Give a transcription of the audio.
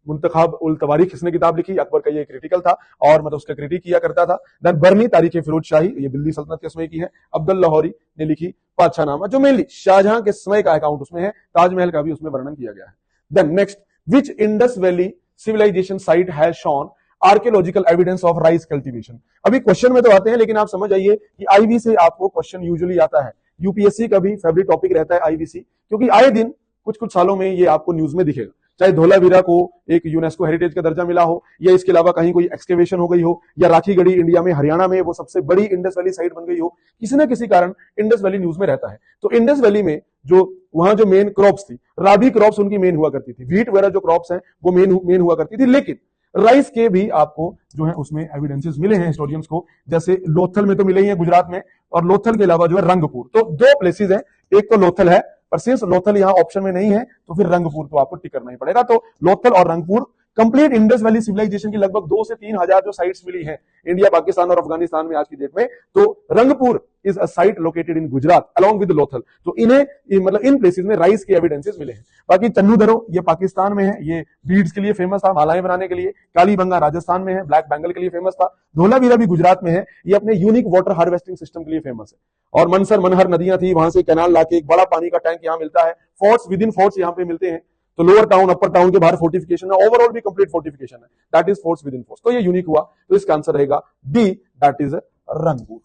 मुंतखाब उल तवारीख इसने किताब लिखी, अकबर का ये क्रिटिकल था और मतलब उसका क्रिटिक किया करता था। देन बरनी तारीख फिरोज शाही, ये दिल्ली सल्तनत के समय की है। अब्दुल लाहौरी ने लिखी पातशाहनामा, जो मेनली शाहजहां के समय का अकाउंट उसमें है, ताजमहल का भी उसमें वर्णन किया गया है। Then next, which Indus valley civilisation site has shown archaeological evidence of rice cultivation. अभी क्वेश्चन में तो आते हैं, लेकिन आप समझ आइए कि आईवी से आपको क्वेश्चन यूजुअली आता है, यूपीएससी का भी फेवरेट टॉपिक रहता है आईवीसी, क्योंकि आए दिन कुछ कुछ सालों में ये आपको न्यूज में दिखेगा, चाहे धौलावीरा को एक यूनेस्को हेरिटेज का दर्जा मिला हो, या इसके अलावा कहीं कोई एक्सकेवेशन हो गई हो, या राखी गढ़ी इंडिया में हरियाणा में वो सबसे बड़ी इंडस वैली साइट बन गई हो, किसी ना किसी कारण इंडस वैली न्यूज में रहता है। तो इंडस वैली में जो वहां जो मेन क्रॉप्स थी, राबी क्रॉप्स उनकी मेन हुआ करती थी, व्हीट वगैरह जो क्रॉप्स हैं वो मेन हुआ करती थी, लेकिन राइस के भी आपको जो है उसमें एविडेंसेस मिले हैं हिस्टोरियंस को, जैसे लोथल में तो मिले ही हैं गुजरात में, और लोथल के अलावा जो है रंगपुर। तो दो प्लेसेस हैं, एक तो लोथल है, पर सिंस लोथल यहां ऑप्शन में नहीं है तो फिर रंगपुर तो आपको टिक करना ही पड़ेगा। तो लोथल और Rangpur complete Indus valley civilisation की लगभग 2 से 3 हजार जो साइट्स मिली हैं इंडिया, पाकिस्तान और अफगानिस्तान में आज की डेट में, तो Rangpur is a site located in Gujarat along with Lothal. तो इन्हें मतलब इन प्लेसेस में राइस के एविडेंसेस मिले हैं। बाकी चन्नू दरो ये पाकिस्तान में है, ये बीड्स के लिए फेमस था, मालाएं बनाने के लिए। कालीबंगा राजस्थान में है, ब्लैक बेंगल के लिए फेमस था। धोलावीरा भी गुजरात में है, ये अपने यूनिक वाटर हार्वेस्टिंग सिस्टम के लिए फेमस है। और मनसर मनहर नदियां थी, वहां से कैनाल लाके एक बड़ा पानी का टैंक यहाँ मिलता है। फोर्ट्स विद इन फोर्ट्स यहाँ पे मिलते हैं, तो लोअर टाउन अपर टाउन के बाहर फोर्टिफिकेशन है, ओवरऑल भी कंप्लीट फोर्टिफिकेशन है, that is forts with in forts. तो ये यूनिक हुआ, तो इसका आंसर रहेगा डी, दैट इज रंगपुर।